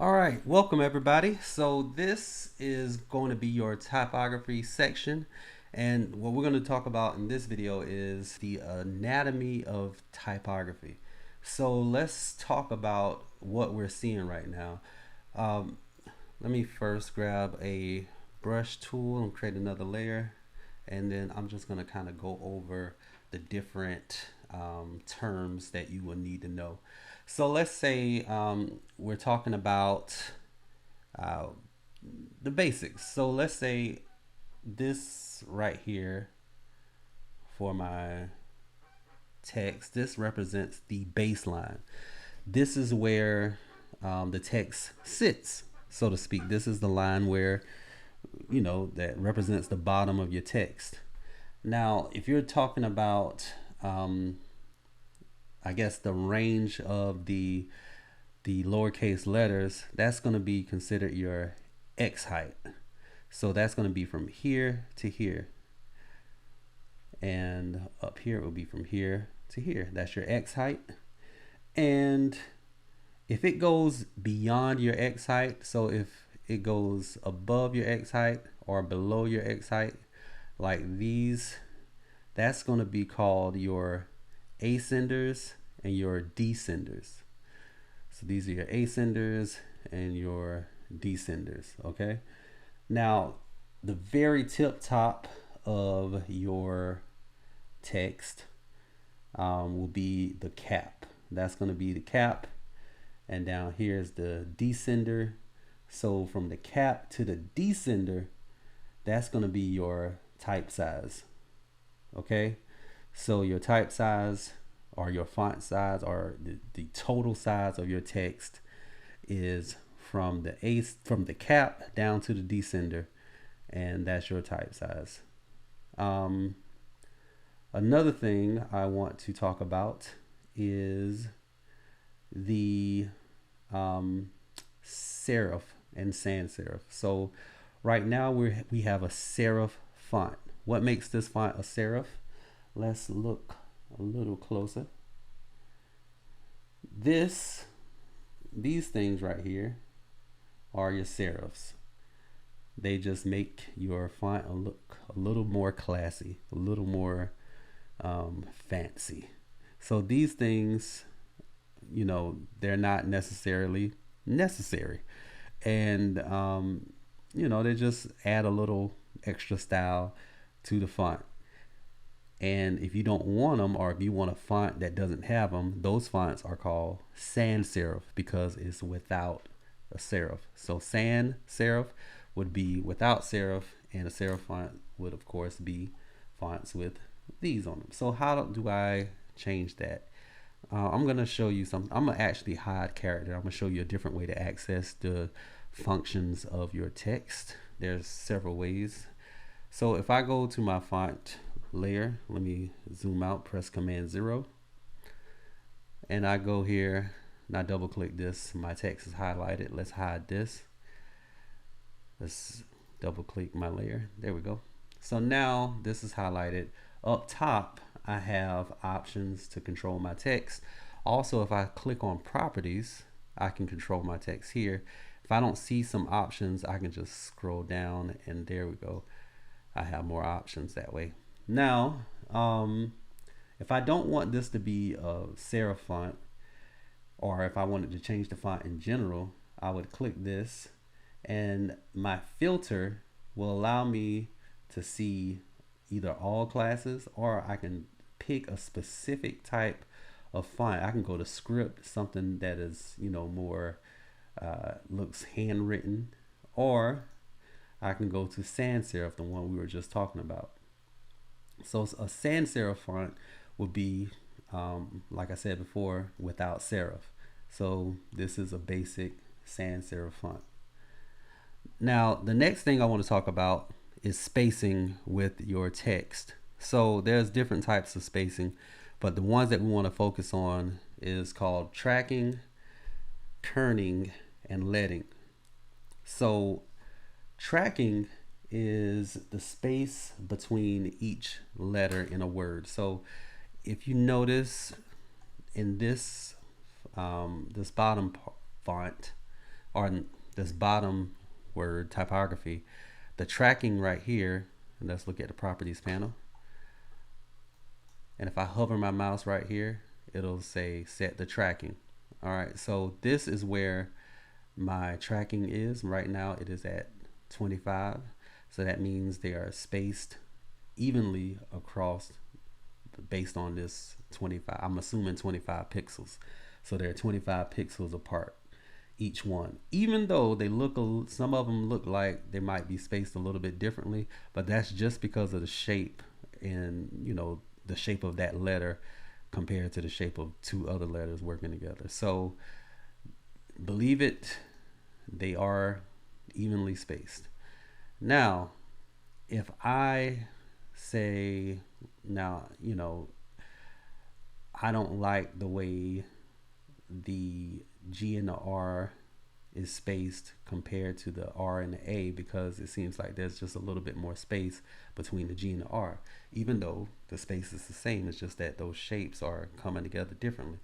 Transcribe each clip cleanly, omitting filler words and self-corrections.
All right, welcome everybody. So this is going to be your typography section, and what we're going to talk about in this video is the anatomy of typography. So let's talk about what we're seeing right now. Um, Let me first grab a brush tool and create another layer, and then I'm just going to kind of go over the different terms that you will need to know. So let's say we're talking about uh, the basics. So let's say this right here for my text, this represents the baseline. This is where the text sits, so to speak. This is the line where, that represents the bottom of your text. Now, if you're talking about, I guess, the range of the lowercase letters, that's going to be considered your X height. So that's going to be from here to here. And up here it will be from here to here. That's your X height. And if it goes beyond your X height, so if it goes above your X height or below your X height, like these, that's going to be called your ascenders and your descenders. So these are your ascenders and your descenders, okay? Now, the very tip top of your text will be the cap. That's going to be the cap. And down here is the descender. So from the cap to the descender, that's going to be your type size. Okay? So your type size or your font size or the total size of your text is from the cap down to the descender, and that's your type size. Another thing I want to talk about is the serif and sans serif. So right now we have a serif font. What makes this font a serif? Let's look a little closer. These things right here are your serifs. They just make your font look a little more classy, a little more fancy. So these things, they're not necessarily necessary, and they just add a little extra style to the font. And if you don't want them, or if you want a font that doesn't have them, those fonts are called sans serif because it's without a serif. So sans serif would be without serif, and a serif font would of course be fonts with these on them. So how do I change that? I'm going to show you something. I'm going to actually hide character. I'm going to show you a different way to access the functions of your text. There's several ways. So if I go to my font layer, let me zoom out, press Command 0, and I go here and I double click this. My text is highlighted. Let's hide this. Let's double click my layer. There we go. So now this is highlighted. Up top I have options to control my text. Also, if I click on properties, I can control my text here. If I don't see some options, I can just scroll down, and there we go. I have more options that way. Now, if I don't want this to be a serif font, or if I wanted to change the font in general, I would click this, and my filter will allow me to see either all classes, or I can pick a specific type of font. I can go to script, something that is more looks handwritten, or I can go to sans serif, the one we were just talking about. So a sans serif font would be, like I said before, without serif. So this is a basic sans serif font. Now, the next thing I want to talk about is spacing with your text. So there's different types of spacing, but the ones that we want to focus on is called tracking, kerning, and leading. So tracking is the space between each letter in a word. So if you notice in this this bottom font, or this bottom word, typography, the tracking right here, and let's look at the properties panel. And if I hover my mouse right here, it'll say set the tracking. All right, so this is where my tracking is. Right now it is at 25. So that means they are spaced evenly across based on this 25. I'm assuming 25 pixels. So they're 25 pixels apart, each one. Even though they look, some of them look like they might be spaced a little bit differently, but that's just because of the shape and, you know, the shape of that letter compared to the shape of two other letters working together. So believe it, they are evenly spaced. Now, if I say, now, you know, I don't like the way the G and the R is spaced compared to the R and the A, because it seems like there's just a little bit more space between the G and the R, even though the space is the same. It's just that those shapes are coming together differently.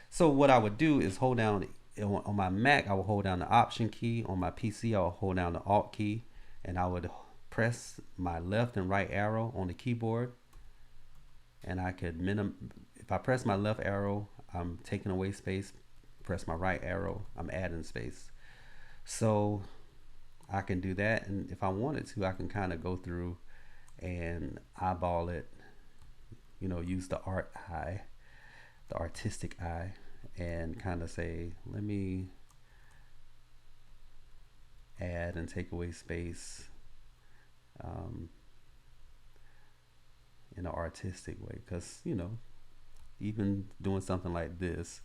So what I would do is hold down, on my Mac I will hold down the Option key. On my PC I will hold down the Alt key, and I would press my left and right arrow on the keyboard, and I could if I press my left arrow, I'm taking away space. Press my right arrow, I'm adding space. So I can do that, and if I wanted to, I can kind of go through and eyeball it, you know, use the art eye, the artistic eye, and kind of say, let me add and take away space in an artistic way, because, you know, even doing something like this,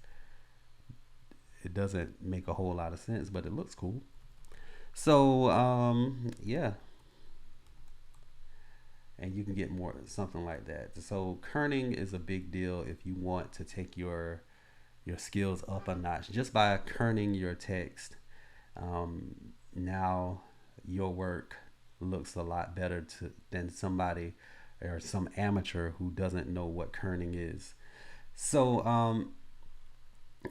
it doesn't make a whole lot of sense, but it looks cool. So yeah, and you can get more something like that. So kerning is a big deal if you want to take your skills up a notch just by kerning your text. Now your work looks a lot better than somebody or some amateur who doesn't know what kerning is. So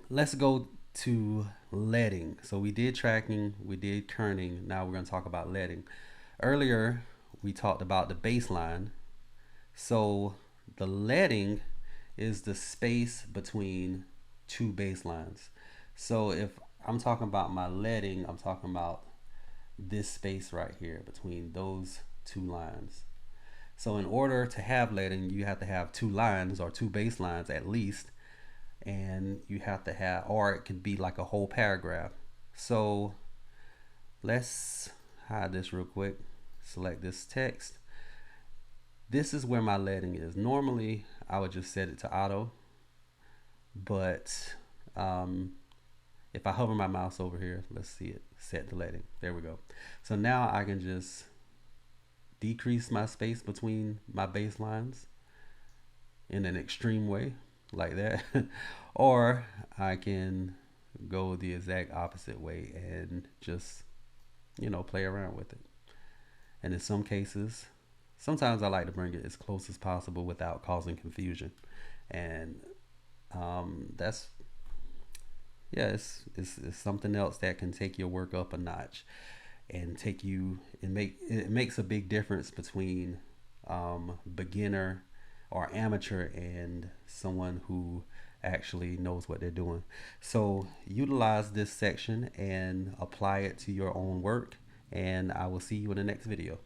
let's go to leading. So we did tracking, we did kerning. Now we're going to talk about leading. Earlier we talked about the baseline. So the leading is the space between two baselines. So if I'm talking about my leading, I'm talking about this space right here between those two lines. So in order to have leading, you have to have two lines or two baselines at least, and you have to have, or it could be like a whole paragraph. So let's hide this real quick. Select this text. This is where my leading is. Normally I would just set it to auto, but if I hover my mouse over here, let's see it, set the leading. There we go. So now I can just decrease my space between my baselines in an extreme way, like that. Or I can go the exact opposite way and just, you know, play around with it. And in some cases, sometimes I like to bring it as close as possible without causing confusion. And that's, yeah, it's something else that can take your work up a notch and take you, it makes a big difference between beginner or amateur and someone who actually knows what they're doing. So utilize this section and apply it to your own work, and I will see you in the next video.